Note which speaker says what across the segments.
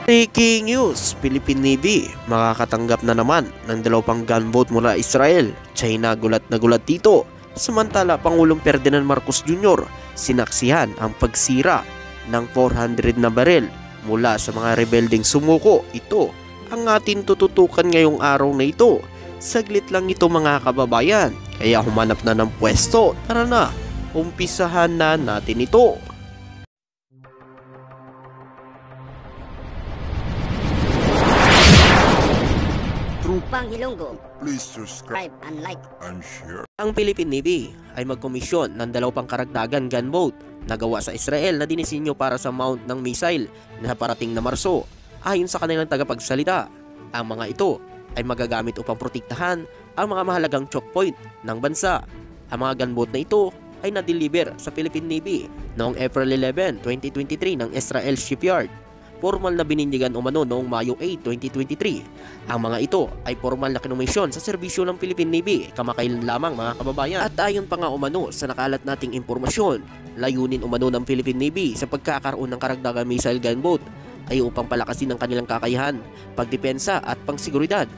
Speaker 1: Breaking news, Philippine Navy makakatanggap na naman ng dalawang gunboat mula Israel. China gulat na gulat dito. Samantala, Pangulong Ferdinand Marcos Jr. sinaksihan ang pagsira ng 400 na baril mula sa mga rebelding sumuko. Ito ang ating tututukan ngayong araw na ito. Saglit lang ito mga kababayan, kaya humanap na ng pwesto. Tara na, umpisahan na natin ito.
Speaker 2: Pang Hilonggo,
Speaker 3: Please subscribe
Speaker 2: and like.
Speaker 3: and share.
Speaker 1: Ang Philippine Navy ay magkomisyon ng dalawang karagdagan gunboat na gawa sa Israel na dinisenyo para sa mount ng missile na parating na Marso. Ayon sa kanilang tagapagsalita, ang mga ito ay magagamit upang protektahan ang mga mahalagang choke point ng bansa. Ang mga gunboat na ito ay na-deliver sa Philippine Navy noong April 11, 2023 ng Israel Shipyard. Formal na binindigan umano noong Mayo 8, 2023. Ang mga ito ay formal na kinomisyon sa serbisyo ng Philippine Navy kamakailan lamang mga kababayan. At ayon pa nga umano sa nakalat nating impormasyon, layunin umano ng Philippine Navy sa pagkakaroon ng karagdagang missile gunboat ay upang palakasin ang kanilang kakayahan, pagdepensa at pangsiguridad.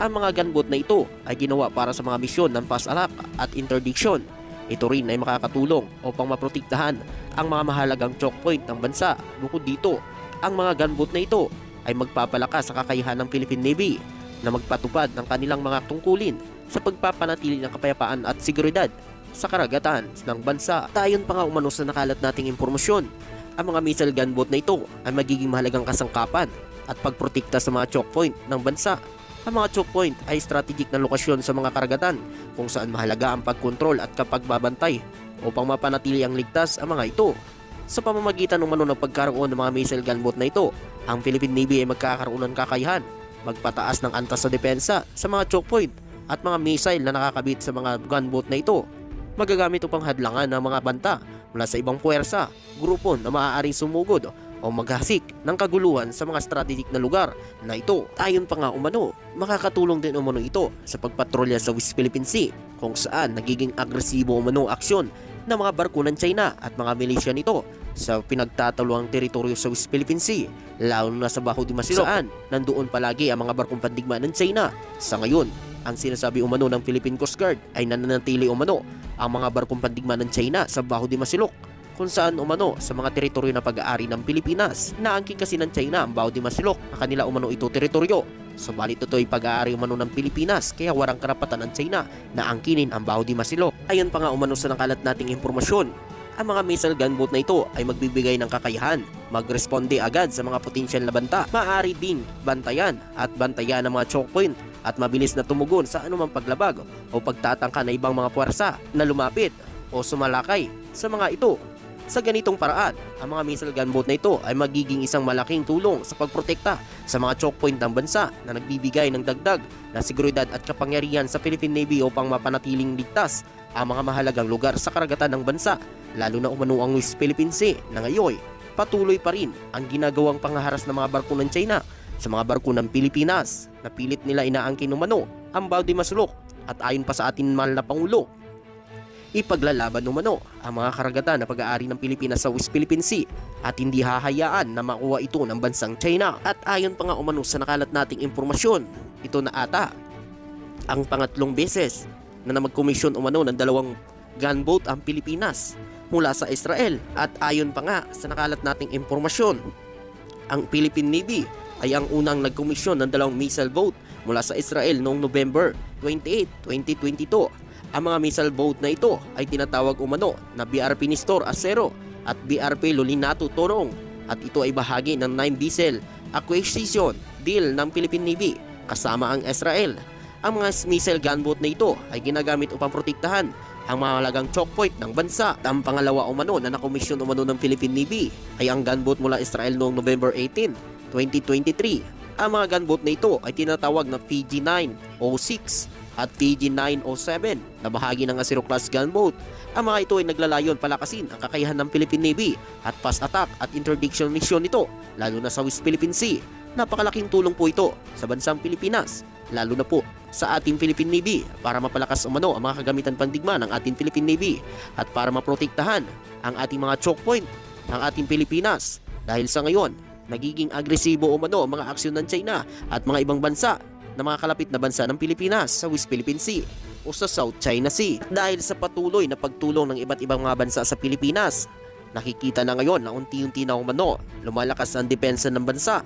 Speaker 1: Ang mga gunboat na ito ay ginawa para sa mga misyon ng fast attack at interdiction. Ito rin ay makakatulong upang maprotektahan ang mga mahalagang choke point ng bansa. Bukod dito, ang mga gunboat na ito ay magpapalakas sa kakayahan ng Philippine Navy na magpatupad ng kanilang mga tungkulin sa pagpapanatili ng kapayapaan at seguridad sa karagatan ng bansa. Ayon pa nga umano sa nakalat nating impormasyon, ang mga missile gunboat na ito ay magiging mahalagang kasangkapan at pagprotekta sa mga choke point ng bansa. Ang mga choke point ay strategic na lokasyon sa mga karagatan kung saan mahalaga ang pagkontrol at kapagbabantay upang mapanatili ang ligtas ang mga ito. Sa pamamagitan ng pagkaroon ng mga missile gunboat na ito, ang Philippine Navy ay magkakaroon ng kakayahan magpataas ng antas sa depensa sa mga choke point at mga missile na nakakabit sa mga gunboat na ito. Magagamit upang hadlangan ng mga banta mula sa ibang puwersa, grupo na maaaring sumugod o maghasik ng kaguluhan sa mga strategic na lugar na ito. Ayon pa nga umano, makakatulong din umano ito sa pagpatrolya sa West Philippine Sea kung saan nagiging agresibo umano aksyon ng mga barko ng China at mga milisya nito sa pinagtataluang teritoryo sa West Philippine Sea, lalo na sa Baho de Masilok, saan nandoon palagi ang mga barkong pandigma ng China. Sa ngayon, ang sinasabi umano ng Philippine Coast Guard ay nananatili umano ang mga barkong pandigma ng China sa Baho de Masilok, kung saan umano sa mga teritoryo na pag-aari ng Pilipinas. Naangkin kasi ng China ang Baho de Masilok na kanila umano ito teritoryo. Subalit ito ay pag-aari umano ng Pilipinas, kaya walang karapatan ng China na angkinin ang Baho de Masilok. Ayon pa nga umano sa nakalat nating impormasyon, ang mga missile gunboat na ito ay magbibigay ng kakayahan magresponde agad sa mga potensyal na banta. Maaari ding bantayan ng mga choke point at mabilis na tumugon sa anumang paglabag o pagtatangka na ibang mga puwersa na lumapit o sumalakay sa mga ito. Sa ganitong paraan, ang mga missile gunboat na ito ay magiging isang malaking tulong sa pagprotekta sa mga choke point ng bansa na nagbibigay ng dagdag na seguridad at kapangyarihan sa Philippine Navy upang mapanatiling ligtas ang mga mahalagang lugar sa karagatan ng bansa, lalo na umano ang West Philippine Sea na ngayon patuloy pa rin ang ginagawang panghaharas ng mga barko ng China sa mga barko ng Pilipinas na pilit nila inaangkin umano ang Baho de Masilok. At ayon pa sa ating mahal na Pangulo, ipaglalaban umano ang mga karagatan na pag-aari ng Pilipinas sa West Philippine Sea at hindi hahayaan na makuha ito ng bansang China. At ayon pa nga umano sa nakalat nating impormasyon, ito na ata ang pangatlong beses na magkomisyon umano ng dalawang gunboat ang Pilipinas mula sa Israel. At ayon pa nga sa nakalat nating impormasyon, ang Philippine Navy ay ang unang nagkomisyon ng dalawang missile boat mula sa Israel noong November 28, 2022. Ang mga missile boat na ito ay tinatawag umano na BRP Nestor Acero at BRP Lolinato Torong, at ito ay bahagi ng 9 vessel acquisition deal ng Philippine Navy kasama ang Israel. Ang mga missile gunboat na ito ay ginagamit upang protektahan ang mga halagang choke point ng bansa. Ang pangalawa umano na nakomisyon umano ng Philippine Navy ay ang gunboat mula Israel noong November 18, 2023. Ang mga gunboat na ito ay tinatawag na PG-906 at PG-907 na bahagi ng Acero class gunboat. Ang mga ito ay naglalayon palakasin ang kakayahan ng Philippine Navy at fast attack at interdiction mission nito, lalo na sa West Philippine Sea. Napakalaking tulong po ito sa bansang Pilipinas, lalo na po sa ating Philippine Navy, para mapalakas umano ang mga kagamitan pandigma ng ating Philippine Navy at para maprotektahan ang ating mga choke point ng ating Pilipinas. Dahil sa ngayon, nagiging agresibo umano ang mga aksyon ng China at mga ibang bansa na mga kalapit na bansa ng Pilipinas sa West Philippine Sea o sa South China Sea. Dahil sa patuloy na pagtulong ng iba't ibang mga bansa sa Pilipinas, nakikita na ngayon na unti-unti na umano lumalakas ang depensa ng bansa.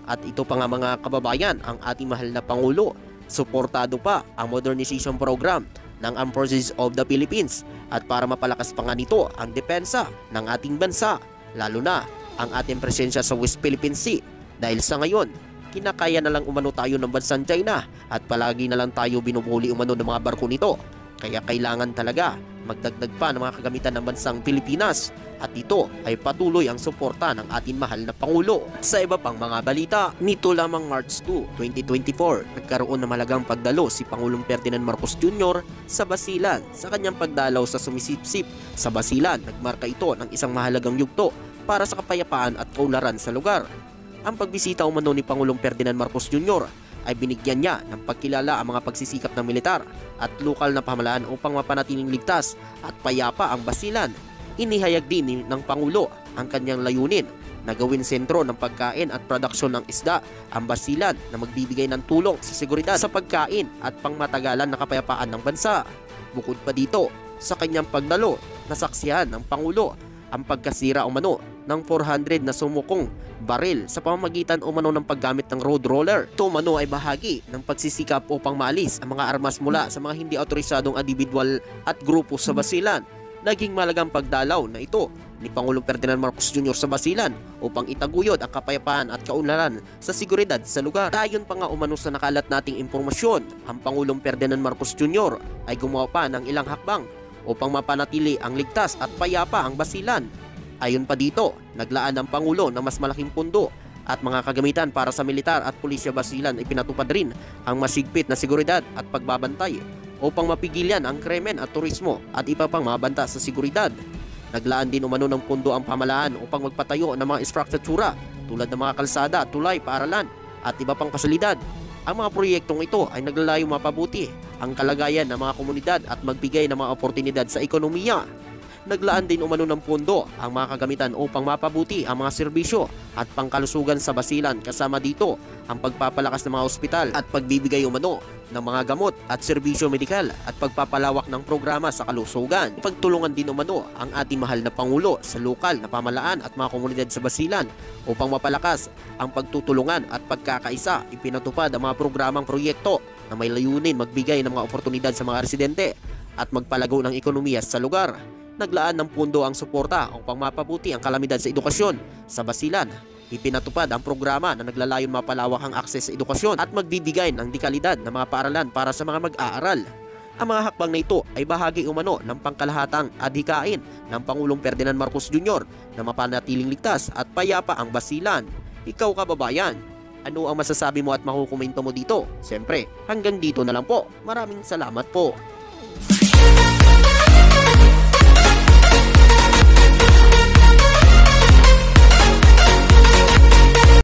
Speaker 1: At ito pa nga mga kababayan, ang ating mahal na Pangulo, suportado pa ang modernization program ng Armed Forces of the Philippines at para mapalakas pa nga nito ang depensa ng ating bansa, lalo na ang ating presensya sa West Philippine Sea. Dahil sa ngayon, kinakaya na lang umano tayo ng bansang China at palagi na lang tayo binubuli umano ng mga barko nito. Kaya kailangan talaga magdagdag pa ng mga kagamitan ng bansang Pilipinas at ito ay patuloy ang suporta ng ating mahal na Pangulo. Sa iba pang mga balita, nito lamang March 2, 2024, nagkaroon ng malagang pagdalo si Pangulong Ferdinand Marcos Jr. sa Basilan. Sa kanyang pagdalaw sa sumisipsip sa Basilan, nagmarka ito ng isang mahalagang yugto para sa kapayapaan at kaunlaran sa lugar. Ang pagbisita umano ni Pangulong Ferdinand Marcos Jr. ay binigyan niya ng pagkilala ang mga pagsisikap ng militar at lokal na pamahalaan upang mapanatiling ligtas at payapa ang Basilan. Inihayag din ng Pangulo ang kanyang layunin na gawin sentro ng pagkain at produksyon ng isda ang Basilan na magbibigay ng tulong sa seguridad sa pagkain at pangmatagalan na kapayapaan ng bansa. Bukod pa dito, sa kanyang pagdalo, nasaksihan ng Pangulo ang pagkasira umano ng 400 na sumukong baril sa pamamagitan umano ng paggamit ng road roller. Ito umano ay bahagi ng pagsisikap upang maalis ang mga armas mula sa mga hindi autorisadong individual at grupo sa Basilan. Naging malagang pagdalaw na ito ni Pangulong Ferdinand Marcos Jr. sa Basilan upang itaguyod ang kapayapaan at kaunlaran sa seguridad sa lugar. Ayon pa nga umano sa nakalat nating impormasyon, ang Pangulong Ferdinand Marcos Jr. ay gumawa pa ng ilang hakbang upang mapanatili ang ligtas at payapa ang Basilan. Ayon pa dito, naglaan ng Pangulo ng mas malaking pundo at mga kagamitan para sa militar at pulisya Basilan. Ipinatupad rin ang masigpit na seguridad at pagbabantay upang mapigilan ang krimen at turismo at iba pang mga banta sa seguridad. Naglaan din umano ng pundo ang pamahalaan upang magpatayo ng mga infrastruktura tulad ng mga kalsada, tulay, paaralan at iba pang pasilidad. Ang mga proyektong ito ay naglalayo mapabuti ang kalagayan ng mga komunidad at magbigay ng mga oportunidad sa ekonomiya. Naglaan din umano ng pondo ang mga kagamitan upang mapabuti ang mga serbisyo at pangkalusugan sa Basilan, kasama dito ang pagpapalakas ng mga ospital at pagbibigay umano ng mga gamot at serbisyo medikal at pagpapalawak ng programa sa kalusugan. Pagtulungan din umano ang ating mahal na Pangulo sa lokal na pamahalaan at mga komunidad sa Basilan upang mapalakas ang pagtutulungan at pagkakaisa. Ipinatupad ang mga programang proyekto na may layunin magbigay ng mga oportunidad sa mga residente at magpalago ng ekonomiya sa lugar. Naglaan ng pundo ang suporta upang mapabuti ang kalamidad sa edukasyon sa Basilan. Ipinatupad ang programa na naglalayon mapalawak ang akses sa edukasyon at magbibigay ng dekalidad na mga paaralan para sa mga mag-aaral. Ang mga hakbang na ito ay bahagi umano ng pangkalahatang adhikain ng Pangulong Ferdinand Marcos Jr. na mapanatiling ligtas at payapa ang Basilan. Ikaw kababayan, ano ang masasabi mo at makukomento mo dito? Siyempre, hanggang dito na lang po. Maraming salamat po.